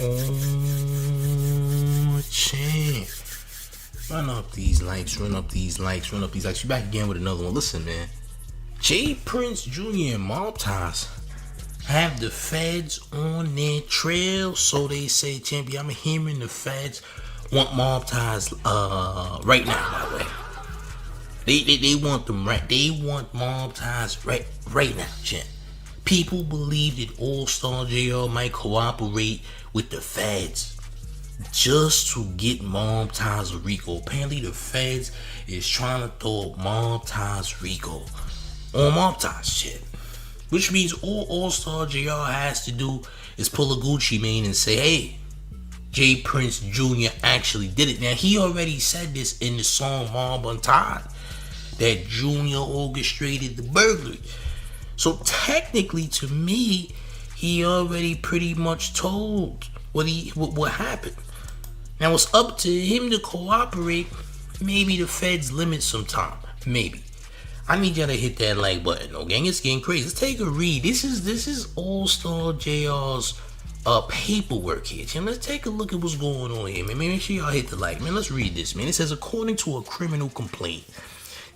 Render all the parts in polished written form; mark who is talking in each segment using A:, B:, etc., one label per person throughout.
A: Oh, champ. Run up these likes, run up these likes, run up these likes. You back again with another one. Listen, man. J. Prince Jr. and Mob Ties have the feds on their trail. So they say, champion, I'm hearing the feds want Mob Ties right now, by the way. They want them right. They want Mob Ties right now, champ. People believe that Allstar JR might cooperate with the feds just to get Mob Ties RICO. Apparently the feds is trying to throw Mob Ties RICO on Mob Ties shit. Which means all Allstar JR has to do is pull a Gucci Mane and say, hey, J. Prince Jr. actually did it. Now, he already said this in the song Mob Untied, that Junior orchestrated the burglary. So technically, to me, he already pretty much told what happened. Now it's up to him to cooperate. Maybe the feds limit some time. Maybe. I need y'all to hit that like button, though, gang. It's getting crazy. Let's take a read. This is Allstar JR's paperwork here. Tim, let's take a look at what's going on here, man. Make sure y'all hit the like, man. Let's read this, man. It says, according to a criminal complaint,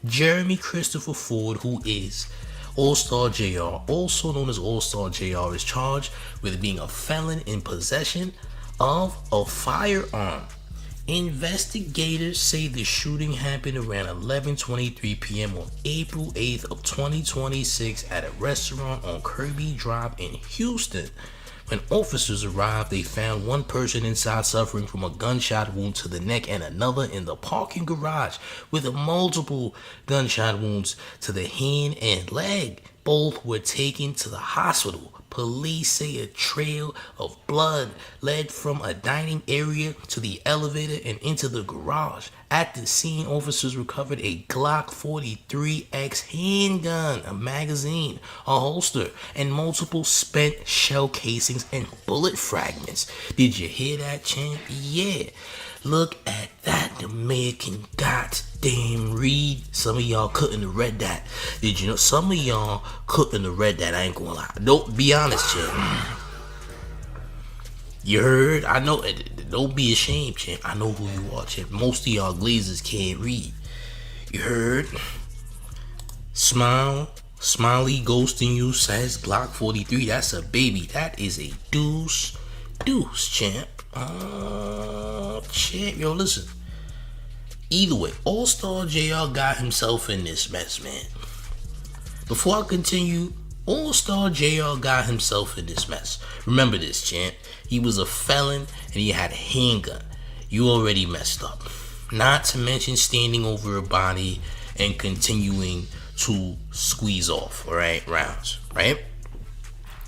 A: Jeremy Christopher Ford, who is Allstar JR, also known as Allstar JR, is charged with being a felon in possession of a firearm. Investigators say the shooting happened around 11:23 p.m. on April 8th of 2026 at a restaurant on Kirby Drive in Houston. When officers arrived, they found one person inside suffering from a gunshot wound to the neck and another in the parking garage with multiple gunshot wounds to the hand and leg. Both were taken to the hospital. Police say a trail of blood led from a dining area to the elevator and into the garage. At the scene, officers recovered a Glock 43X handgun, a magazine, a holster, and multiple spent shell casings and bullet fragments. Did you hear that, champ? Yeah. Look at that. The mayor can goddamn read. Some of y'all couldn't have read that. Did you know? Some of y'all couldn't have read that. I ain't gonna lie. Don't be honest, champ. You heard? I know. Don't be ashamed, champ. I know who you are, champ. Most of y'all glazers can't read. You heard? Smiley ghosting you says Glock 43. That's a baby. That is a deuce, champ. Champ. Yo, listen. Either way, Allstar JR got himself in this mess, man. Before I continue, Allstar JR got himself in this mess. Remember this, champ. He was a felon and he had a handgun. You already messed up. Not to mention standing over a body and continuing to squeeze off, alright, rounds, right?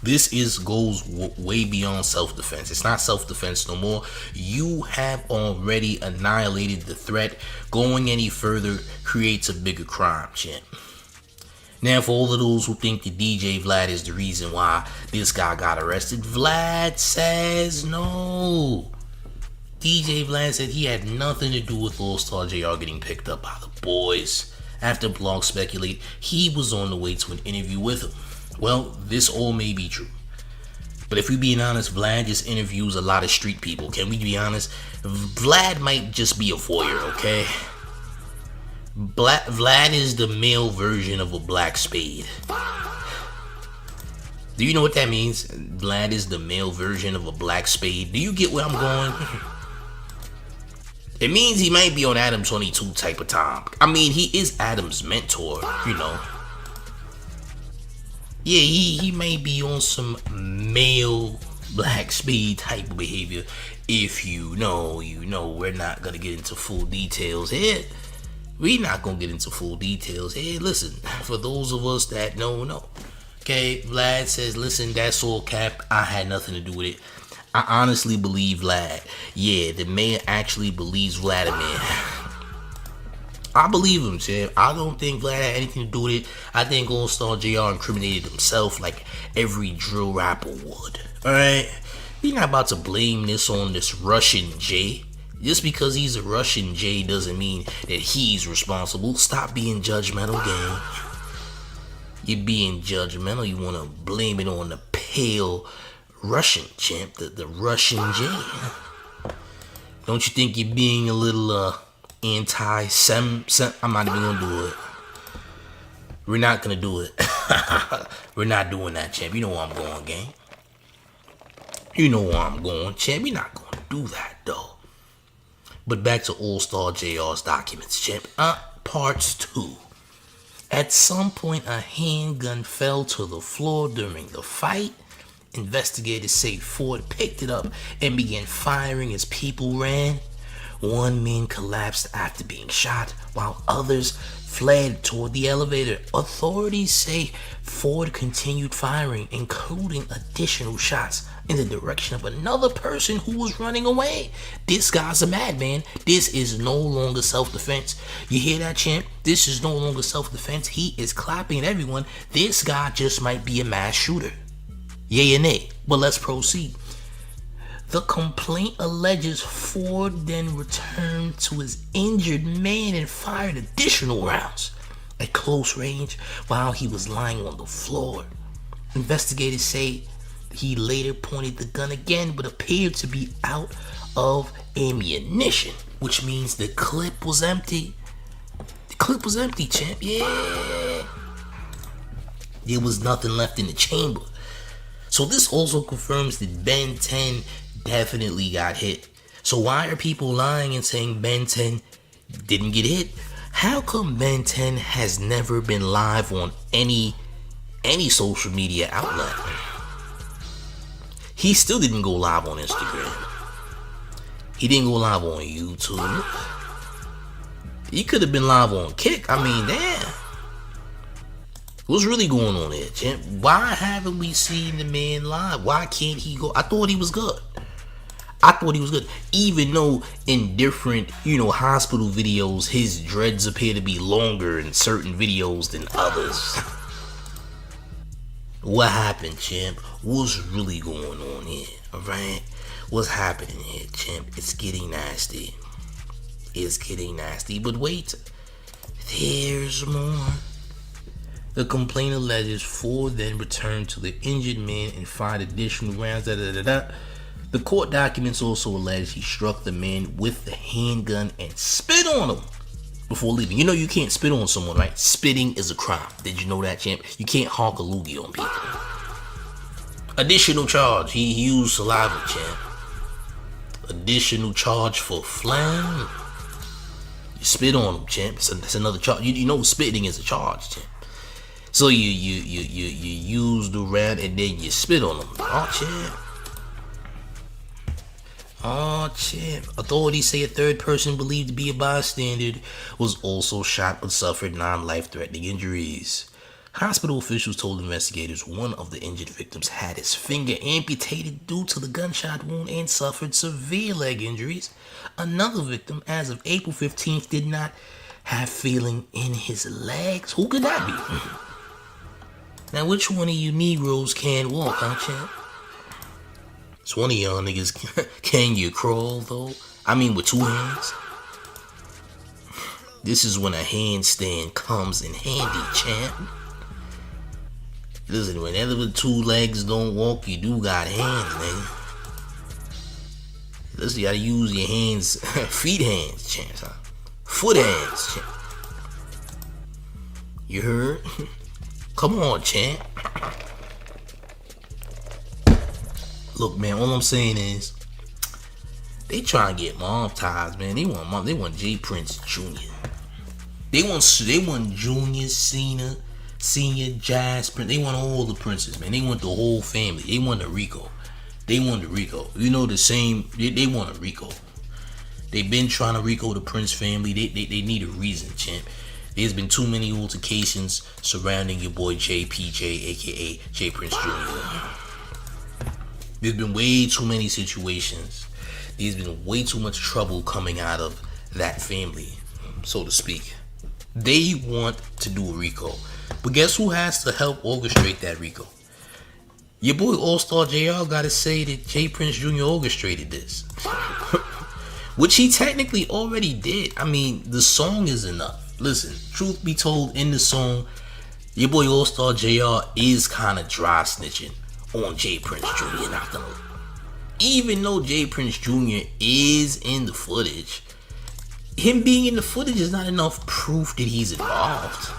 A: This goes way beyond self-defense. It's not self-defense no more. You have already annihilated the threat. Going any further creates a bigger crime, champ. Now, for all of those who think that DJ Vlad is the reason why this guy got arrested, Vlad says no. DJ Vlad said he had nothing to do with Allstar JR getting picked up by the boys. After blogs speculate, he was on the way to an interview with him. Well, this all may be true. But if we being honest, Vlad just interviews a lot of street people. Can we be honest? Vlad might just be a voyeur, okay? Vlad is the male version of a black spade. Do you know what that means? Vlad is the male version of a black spade. Do you get where I'm going? It means he might be on Adam 22 type of time. I mean, he is Adam's mentor, you know. Yeah, he may be on some male black spade type of behavior. If you know, you know. We're not gonna get into full details here. We're not gonna get into full details here. Listen, for those of us that know. Okay, Vlad says, listen, that's all cap. I had nothing to do with it. I honestly believe Vlad. Yeah, the mayor actually believes Vladimir. I believe him, champ. I don't think Vlad had anything to do with it. I think Allstar JR incriminated himself like every drill rapper would. Alright? We're not about to blame this on this Russian J. Just because he's a Russian J doesn't mean that he's responsible. Stop being judgmental, gang. You're being judgmental. You want to blame it on the pale Russian, champ. The Russian J. Don't you think you're being a little anti-sem? I'm not even gonna do it. We're not gonna do it. We're not doing that, champ. You know where I'm going, gang. You know where I'm going, champ. We're not gonna do that, though. But back to Allstar JR's documents, champ. Parts 2. At some point, a handgun fell to the floor during the fight. Investigators say Ford picked it up and began firing as people ran. One man collapsed after being shot, while others fled toward the elevator. Authorities say Ford continued firing, including additional shots in the direction of another person who was running away. This guy's a madman. This is no longer self-defense. You hear that, champ? This is no longer self-defense. He is clapping at everyone. This guy just might be a mass shooter. Yay or nay? But let's proceed. The complaint alleges Ford then returned to his injured man and fired additional rounds at close range while he was lying on the floor. Investigators say he later pointed the gun again but appeared to be out of ammunition, which means the clip was empty. The clip was empty, champ. Yeah. There was nothing left in the chamber. So this also confirms that Ben 10 definitely got hit. So why are people lying and saying Ben 10 didn't get hit? How come Ben 10 has never been live on any social media outlet? He still didn't go live on Instagram. He didn't go live on YouTube. He could have been live on Kick. I mean, damn. What's really going on here, champ? Why haven't we seen the man live? Why can't he go? I thought he was good. Even though in different, hospital videos, his dreads appear to be longer in certain videos than others. What happened, champ? What's really going on here? Alright? What's happening here, champ? It's getting nasty. But wait, there's more. The complaint alleges Ford then returned to the injured man and fired additional rounds. The court documents also allege he struck the man with the handgun and spit on him before leaving. You know you can't spit on someone, right? Spitting is a crime. Did you know that, champ? You can't honk a loogie on people. Additional charge. He used saliva, champ. Additional charge for phlegm. You spit on him, champ. That's another charge. You know spitting is a charge, champ. So you use the round and then you spit on them. Oh, champ. Authorities say a third person believed to be a bystander was also shot but suffered non-life-threatening injuries. Hospital officials told investigators one of the injured victims had his finger amputated due to the gunshot wound and suffered severe leg injuries. Another victim, as of April 15th, did not have feeling in his legs. Who could that be? Now, which one of you Negroes can walk, huh, champ? It's one of y'all niggas. Can you crawl, though? I mean, with two hands? This is when a handstand comes in handy, champ. Listen, whenever the two legs don't walk, you do got hands, nigga. Listen, you gotta use your hands, feet hands, champ, huh? Foot hands, champ. You heard? Come on, champ. Look, man, all I'm saying is they trying to get mom ties, man. They want J Prince Jr. They want Junior, Senior, Jazz Prince. They want all the princes, man. They want the whole family. They want the RICO. You know, the same. They want a RICO. They've been trying to RICO the Prince family. They need a reason, champ. There's been too many altercations surrounding your boy JPJ, aka J Prince Jr. There's been way too many situations. There's been way too much trouble coming out of that family, so to speak. They want to do a RICO. But guess who has to help orchestrate that RICO? Your boy Allstar JR gotta say that J Prince Jr. orchestrated this. Which he technically already did. I mean, the song is enough. Listen, truth be told, in the song, your boy Allstar JR is kind of dry snitching on J Prince Jr. not gonna. Even though J Prince Jr. is in the footage, him being in the footage is not enough proof that he's involved.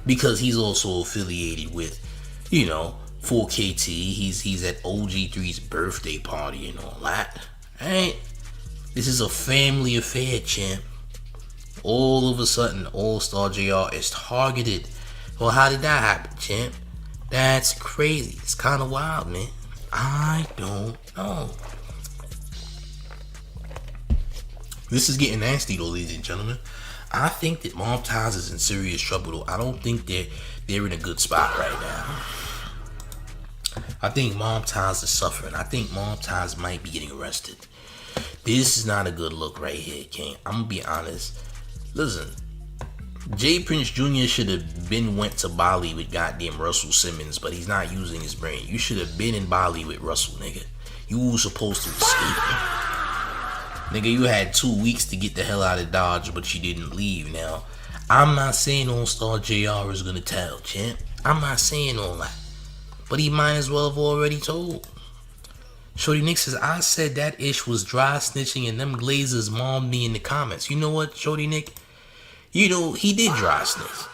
A: Because he's also affiliated with, 4KT. He's at OG3's birthday party and all that. Alright? This is a family affair, champ. All of a sudden, Allstar JR is targeted. Well, how did that happen, champ? That's crazy. It's kind of wild, man. I don't know. This is getting nasty, though, ladies and gentlemen. I think that Mob Ties is in serious trouble, though. I don't think they're in a good spot right now. I think Mob Ties is suffering. I think Mob Ties might be getting arrested. This is not a good look right here, King. I'm gonna be honest. Listen, J Prince Jr. should have went to Bali with goddamn Russell Simmons, but he's not using his brain. You should have been in Bali with Russell, nigga. You were supposed to escape. Nigga, you had 2 weeks to get the hell out of Dodge, but you didn't leave. Now, I'm not saying Allstar JR is gonna tell, champ. I'm not saying all that. But he might as well have already told. Shorty Nick says, I said that ish was dry snitching and them glazers mobbed me in the comments. You know what, Shorty Nick? He did dry snitch.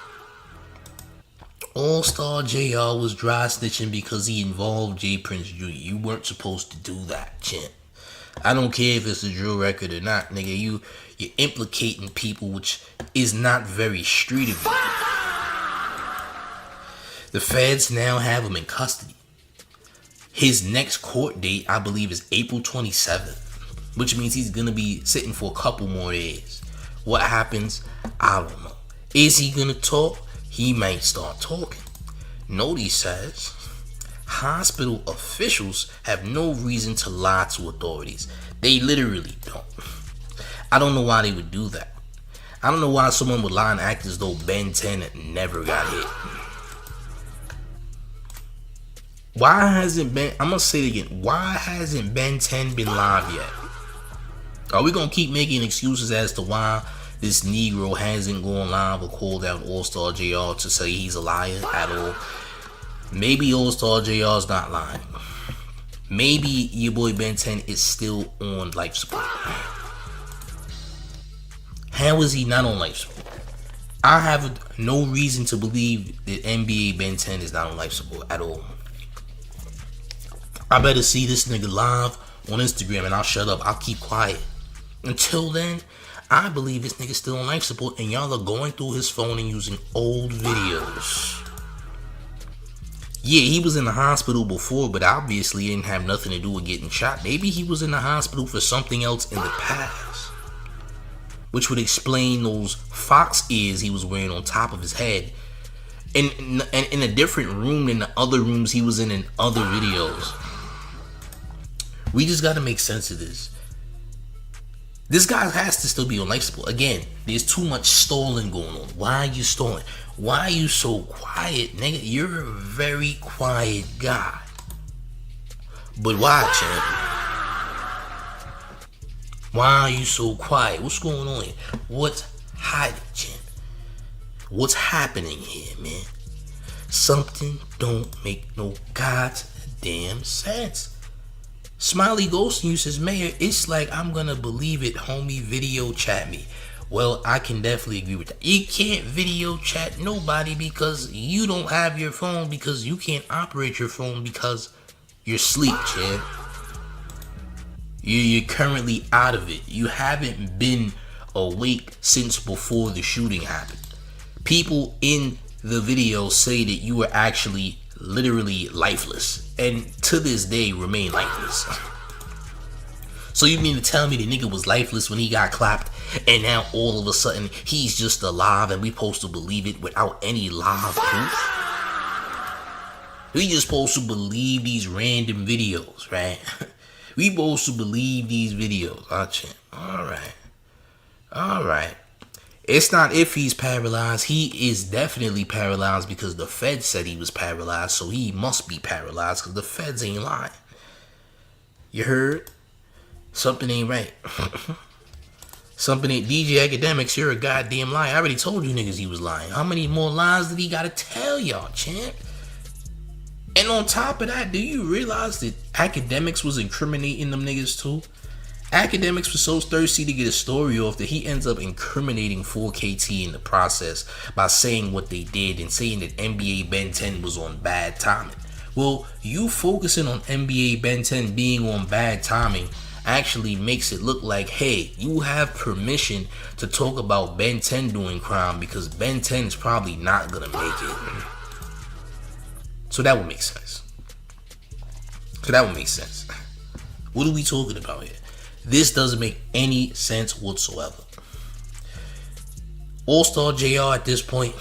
A: Allstar JR was dry snitching because he involved J Prince Jr. You weren't supposed to do that, champ. I don't care if it's a drill record or not, nigga. You're implicating people, which is not very street of you. The feds now have him in custody. His next court date, I believe, is April 27th, which means he's gonna be sitting for a couple more days. What happens? I don't know. Is he gonna talk? He might start talking. Noti says, hospital officials have no reason to lie to authorities. They literally don't. I don't know why they would do that. I don't know why someone would lie and act as though Ben 10 never got hit. Why hasn't Ben, I'm gonna say it again, why hasn't Ben 10 been live yet? Are we gonna keep making excuses as to why this Negro hasn't gone live or called out Allstar JR to say he's a liar at all? Maybe Allstar JR's not lying. Maybe your boy Ben 10 is still on life support. How is he not on life support? I have no reason to believe that NBA Ben 10 is not on life support at all. I better see this nigga live on Instagram and I'll shut up. I'll keep quiet. Until then, I believe this nigga's still on life support and y'all are going through his phone and using old videos. Yeah, he was in the hospital before, but obviously it didn't have nothing to do with getting shot. Maybe he was in the hospital for something else in the past, which would explain those fox ears he was wearing on top of his head and in a different room than the other rooms he was in other videos. We just got to make sense of this. This guy has to still be on life support. Again, there's too much stalling going on. Why are you stalling? Why are you so quiet, nigga? You're a very quiet guy. But why, champ? Why are you so quiet? What's going on here? What's hiding, champ? What's happening here, man? Something don't make no goddamn sense. Smiley Ghosting you says, Mayor, it's like I'm gonna believe it, homie. Video chat me. Well, I can definitely agree with that. You can't video chat nobody because you don't have your phone, because you can't operate your phone because you're asleep, champ. You're currently out of it. You haven't been awake since before the shooting happened. People in the video say that you were actually literally lifeless, and to this day remain lifeless. So you mean to tell me the nigga was lifeless when he got clapped, and now all of a sudden he's just alive and we supposed to believe it without any live proof? We just supposed to believe these random videos, right? We supposed to believe these videos, huh, champ? Alright. It's not if he's paralyzed. He is definitely paralyzed because the feds said he was paralyzed, so he must be paralyzed because the feds ain't lying. You heard? Something ain't right. Something ain't. DJ Akademiks, you're a goddamn liar. I already told you niggas he was lying. How many more lies did he gotta tell y'all, champ? And on top of that, do you realize that Akademiks was incriminating them niggas too? Akademiks was so thirsty to get a story off that he ends up incriminating 4KT in the process by saying what they did and saying that NBA Ben 10 was on bad timing. Well, you focusing on NBA Ben 10 being on bad timing actually makes it look like, hey, you have permission to talk about Ben 10 doing crime because Ben 10 is probably not gonna make it. So that would make sense. What are we talking about here? This doesn't make any sense whatsoever. Allstar JR at this point,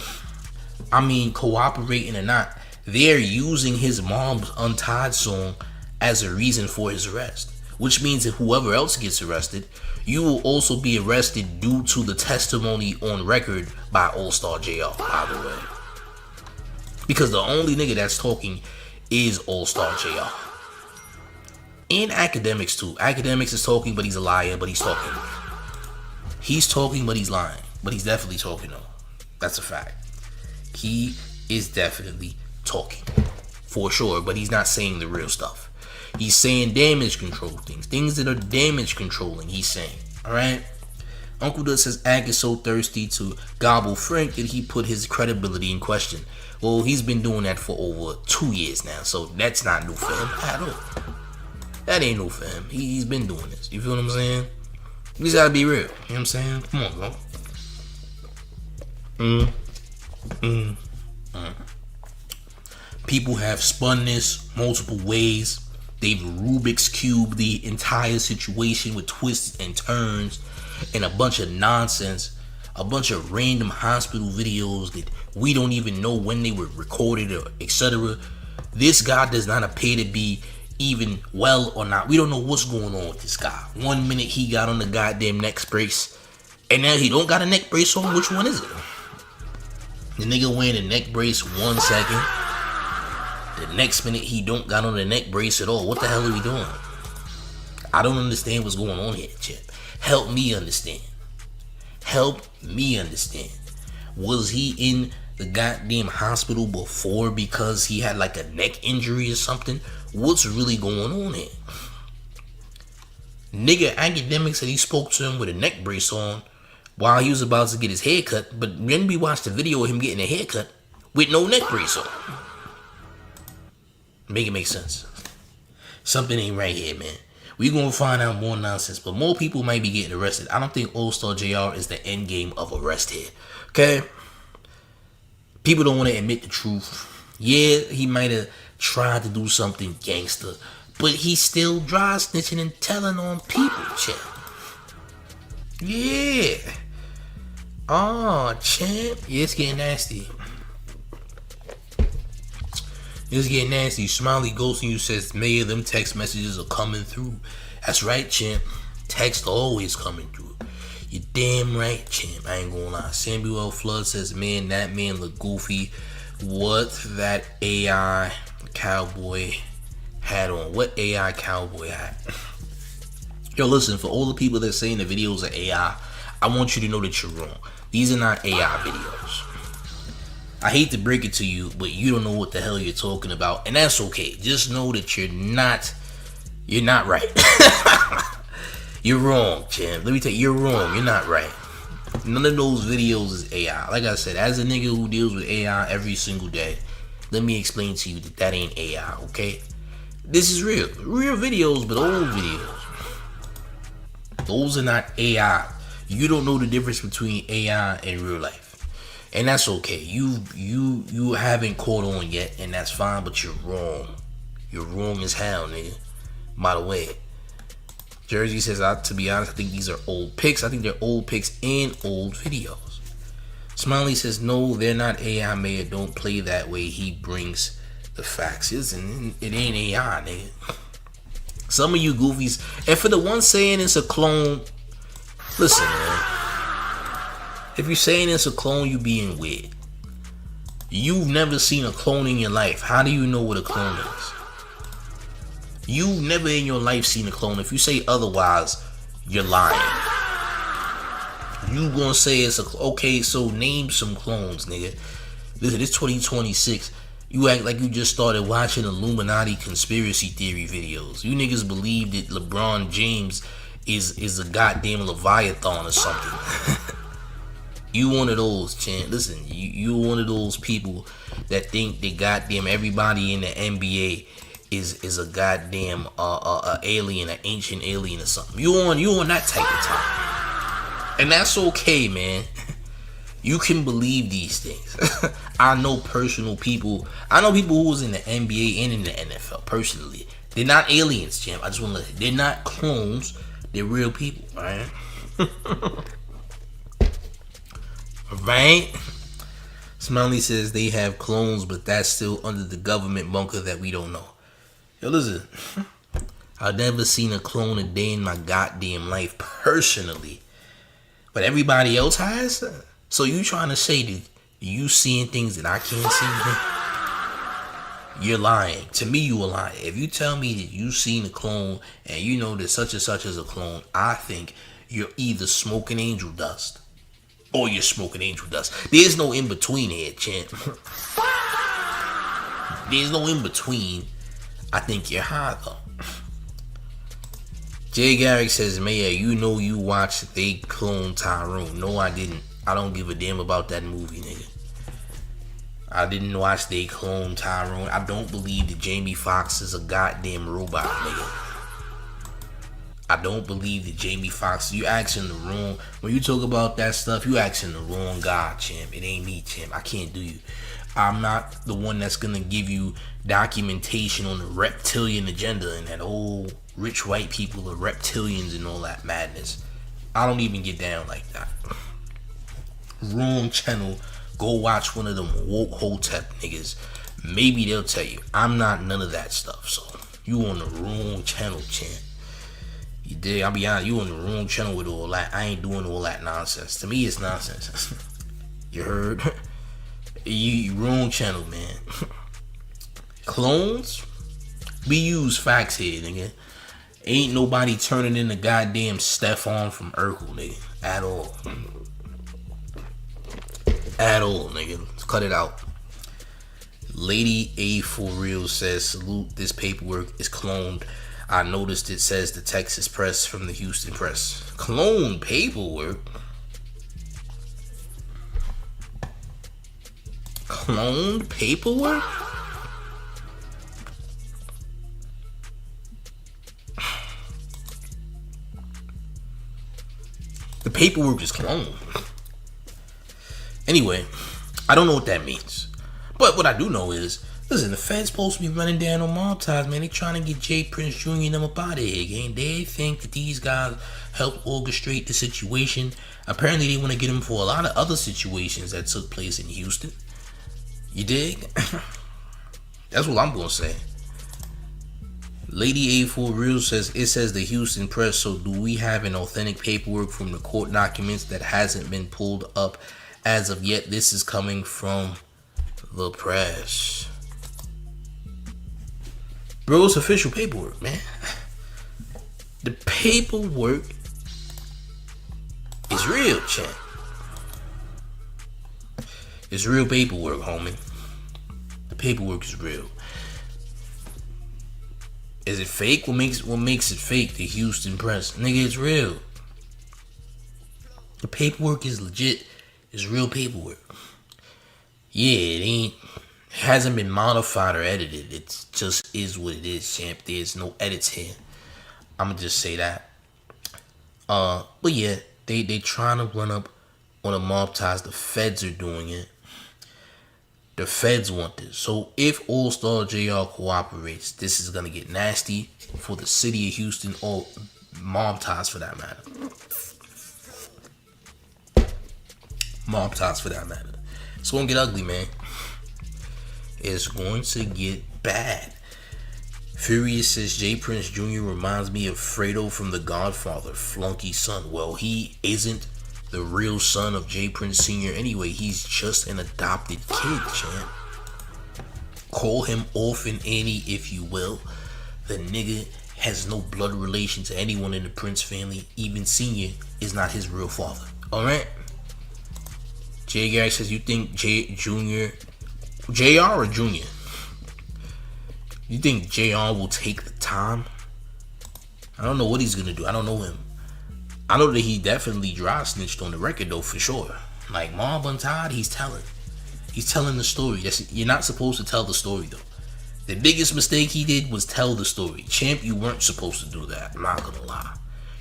A: I mean, cooperating or not, they're using his mom's Untied song as a reason for his arrest. Which means that whoever else gets arrested, you will also be arrested due to the testimony on record by Allstar JR, by the way. Because the only nigga that's talking is Allstar JR. And Akademiks too. Akademiks is talking, but he's a liar, but he's talking. He's talking, but he's lying. But he's definitely talking though. That's a fact. He is definitely talking. For sure, but he's not saying the real stuff. He's saying damage control things. Things that are damage controlling, he's saying. Alright? Uncle Dud says Ak is so thirsty to gobble Frank that he put his credibility in question. Well, he's been doing that for over 2 years now, so that's not new for him at all. That ain't new for him. He's been doing this. You feel what I'm saying? We just gotta be real. You know what I'm saying? Come on, bro. People have spun this multiple ways. They've Rubik's Cubed the entire situation with twists and turns and a bunch of nonsense. A bunch of random hospital videos that we don't even know when they were recorded or etc. This guy does not appear to be even well or not. We don't know what's going on with this guy. 1 minute he got on the goddamn neck brace, and now he don't got a neck brace on. Which one is it? The nigga wearing a neck brace 1 second. The next minute he don't got on the neck brace at all. What the hell are we doing? I don't understand what's going on here, Chip. Help me understand. Help me understand. Was he in the goddamn hospital before because he had like a neck injury or something? What's really going on here? Nigga Akademiks said he spoke to him with a neck brace on while he was about to get his hair cut, but then we watched the video of him getting a haircut with no neck brace on. Make it make sense. Something ain't right here, man. We gonna find out more nonsense, but more people might be getting arrested. I don't think Allstar JR is the end game of arrest here. Okay? People don't want to admit the truth. Yeah, he might have tried to do something gangster, but he's still dry snitching and telling on people, champ. Yeah. Oh, champ. Yeah, it's getting nasty. It's getting nasty. Smiley ghosting you says, many of them text messages are coming through. That's right, champ. Text always coming through. You damn right, champ. I ain't gonna lie. Samuel Flood says, man, that man look goofy. What that AI cowboy hat on? What AI cowboy hat? Yo, listen, for all the people that saying the videos are AI, I want you to know that you're wrong. These are not AI videos. I hate to break it to you, but you don't know what the hell you're talking about, and that's okay. Just know that you're not right. You're wrong, champ. Let me tell you, you're wrong. You're not right. None of those videos is AI. Like I said, as a nigga who deals with AI every single day, let me explain to you that ain't AI, okay? This is real. Real videos, but old videos. Those are not AI. You don't know the difference between AI and real life. And that's okay. You haven't caught on yet, and that's fine, but you're wrong. You're wrong as hell, nigga. By the way, Jersey says, to be honest, I think these are old pics. I think they're old pics and old videos. Smiley says, no, they're not AI, Mayor. Don't play that way. He brings the facts. It ain't AI, nigga. Some of you goofies, and for the one saying it's a clone, listen, man. If you're saying it's a clone, you being weird. You've never seen a clone in your life. How do you know what a clone is? You've never in your life seen a clone. If you say otherwise, you're lying. You gonna say it's a okay? So name some clones, nigga. Listen, it's 2026. You act like you just started watching Illuminati conspiracy theory videos. You niggas believe that LeBron James is a goddamn Leviathan or something. You one of those, Chan. Listen, you one of those people that think that goddamn everybody in the NBA is a goddamn alien, an ancient alien or something. You on that type of time, and that's okay, man. You can believe these things. I know personal people. I know people who was in the NBA and in the NFL personally. They're not aliens, champ. I just want to. They're not clones. They're real people, right? Right? Smiley says they have clones, but that's still under the government bunker that we don't know. Yo, listen. I've never seen a clone a day in my goddamn life personally, but everybody else has. So you trying to say that you seeing things that I can't see? You're lying. To me, you are lying. If you tell me that you seen a clone and you know that such and such is a clone, I think you're either smoking angel dust or you're smoking angel dust. There's no in between here, champ. There's no in between. I think you're high though. Jay Garrick says, Mayor, you know you watched They Clone Tyrone. No, I didn't. I don't give a damn about that movie, nigga. I didn't watch They Clone Tyrone. I don't believe that Jamie Foxx is a goddamn robot, nigga. I don't believe that Jamie Foxx. You asking the wrong. When you talk about that stuff, you asking the wrong guy, champ. It ain't me, champ. I can't do you. I'm not the one that's gonna give you documentation on the reptilian agenda and that old rich white people are reptilians and all that madness. I don't even get down like that. Wrong channel. Go watch one of them woke hotep niggas. Maybe they'll tell you. I'm not none of that stuff. So you on the wrong channel, champ. You dig? I'll be honest. You on the wrong channel with all that. I ain't doing all that nonsense. To me, it's nonsense. You heard? You wrong channel, man. Clones? We use facts here, nigga. Ain't nobody turning into goddamn Stefan from Urkel, nigga. At all. At all, nigga. Let's cut it out. Lady A for real says, salute, this paperwork is cloned. I noticed it says the Texas press from the Houston press. Clone paperwork? Cloned paperwork? The paperwork is cloned. Anyway, I don't know what that means. But what I do know is, listen, the Fed's supposed to be running down on mob ties, man. They trying to get Jay Prince Jr. and them up out of here, gang. They think that these guys helped orchestrate the situation. Apparently, they want to get him for a lot of other situations that took place in Houston. You dig? That's what I'm going to say. Lady A for real says, it says the Houston press, so do we have an authentic paperwork from the court documents that hasn't been pulled up as of yet? This is coming from the press. Bro, it's official paperwork, man. The paperwork is real, chat. It's real paperwork, homie. The paperwork is real. Is it fake? What makes it fake? The Houston press. Nigga, it's real. The paperwork is legit. It's real paperwork. Yeah, it hasn't been modified or edited. It just is what it is, champ. There's no edits here. I'ma just say that. But yeah, they trying to run up on the mob ties. The feds are doing it. The feds want this. So if Allstar JR cooperates, this is gonna get nasty for the city of Houston or mob ties for that matter. Mob ties for that matter. It's gonna get ugly, man. It's going to get bad. Furious says Jay Prince Jr. reminds me of Fredo from The Godfather, Flunky's son. Well, he isn't the real son of Jay Prince Sr. anyway. He's just an adopted kid, champ. Call him Orphan Annie if you will. The nigga has no blood relation to anyone in the Prince family. Even Senior is not his real father. Alright? Jay Garrick says, you think JR or Junior? You think JR will take the time? I don't know what he's gonna do. I don't know him. I know that he definitely dry snitched on the record though, for sure. Like Mob Untied, he's telling the story. You're not supposed to tell the story though. The biggest mistake he did was tell the story. Champ, you weren't supposed to do that. I'm not gonna lie.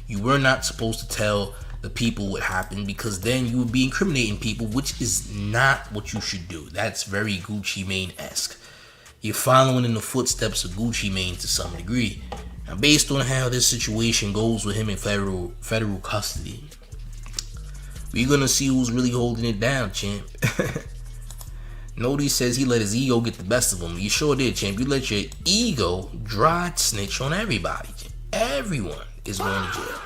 A: You were not supposed to tell the people what happened, because then you would be incriminating people, which is not what you should do. That's very Gucci Mane-esque. You're following in the footsteps of Gucci Mane to some degree. Now, based on how this situation goes with him in federal custody, we're gonna see who's really holding it down, champ. Nobody says he let his ego get the best of him. You sure did, champ. You let your ego dry snitch on everybody. Champ. Everyone is going to jail.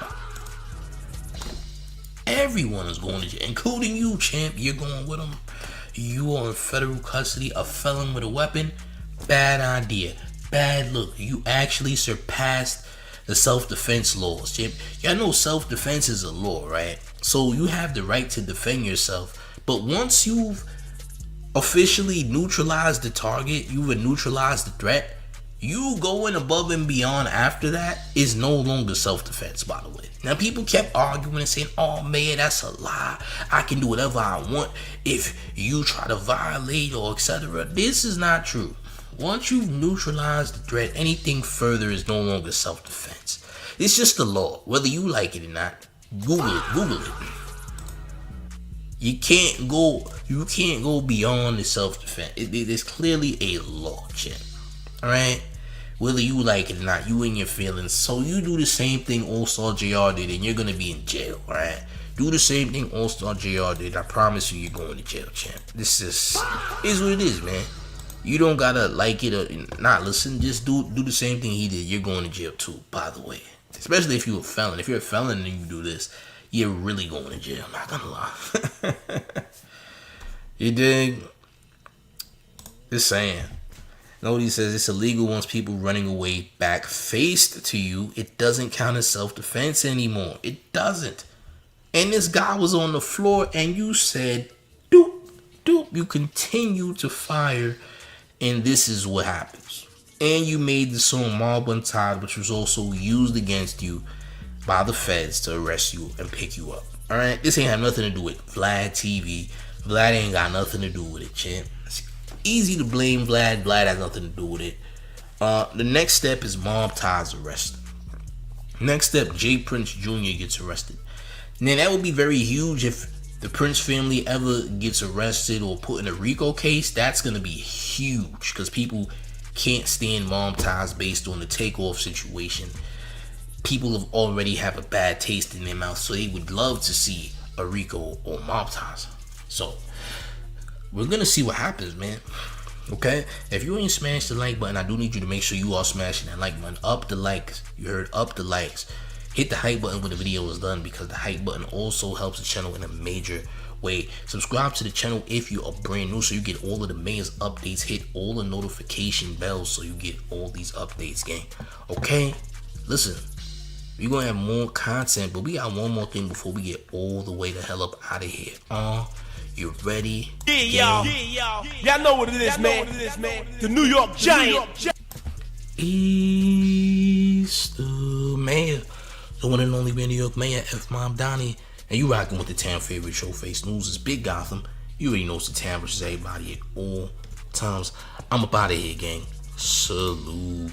A: Everyone is going to jail, including you, champ. You're going with him. You are in federal custody, a felon with a weapon. Bad idea. Bad look. You actually surpassed the self-defense laws, champ. Y'all know self-defense is a law, right? So you have the right to defend yourself. But once you've officially neutralized the target, you've neutralized the threat, you going above and beyond after that is no longer self-defense, by the way. Now, people kept arguing and saying, oh man, that's a lie. I can do whatever I want if you try to violate or etc. This is not true. Once you've neutralized the threat, anything further is no longer self-defense. It's just the law, whether you like it or not. Google it. You can't go beyond the self-defense. It's clearly a law, champ. Alright? Whether you like it or not, you in your feelings. So you do the same thing Allstar JR did and you're gonna be in jail, alright? Do the same thing Allstar JR did. I promise you, you're going to jail, champ. This is what it is, man. You don't gotta like it or not listen. Just do the same thing he did. You're going to jail too, by the way. Especially if you're a felon. If you're a felon and you do this, you're really going to jail. I'm not gonna lie. You dig? Just saying. Nobody says it's illegal once people running away back faced to you. It doesn't count as self-defense anymore. It doesn't. And this guy was on the floor and you said, doop, doop. You continue to fire and this is what happens. And you made the song Mob Untied, which was also used against you by the feds to arrest you and pick you up. Alright? This ain't have nothing to do with Vlad TV. Vlad ain't got nothing to do with it, champ. It's easy to blame Vlad. Vlad has nothing to do with it. The next step is Mob Ties arrested. Next step, J. Prince Jr. gets arrested. Now that would be very huge if the Prince family ever gets arrested or put in a RICO case. That's going to be huge because people can't stand Mob Ties based on the takeoff situation. People have already have a bad taste in their mouth, so they would love to see a RICO or Mob Ties. So we're gonna see what happens, man. Okay, if you ain't smashed the like button, I do need you to make sure you are smashing that like button. Up the likes. You heard, up the likes. Hit the hype button when the video is done, because the hype button also helps the channel in a major way. Subscribe to the channel if you are brand new so you get all of the Mayors updates. Hit all the notification bells so you get all these updates, gang. Okay, listen, we're gonna have more content, but we got one more thing before we get all the way the hell up out of here. You ready?
B: Yeah, y'all. Y'all know what it is, man. The New York Giant.
A: He's the mayor. The one and only New York Mayor, F. Mom Donnie. And you rocking with the town favorite Showface News. It's Big Gotham. You already know it's the town versus everybody at all times. I'm up out of here, gang. Salute.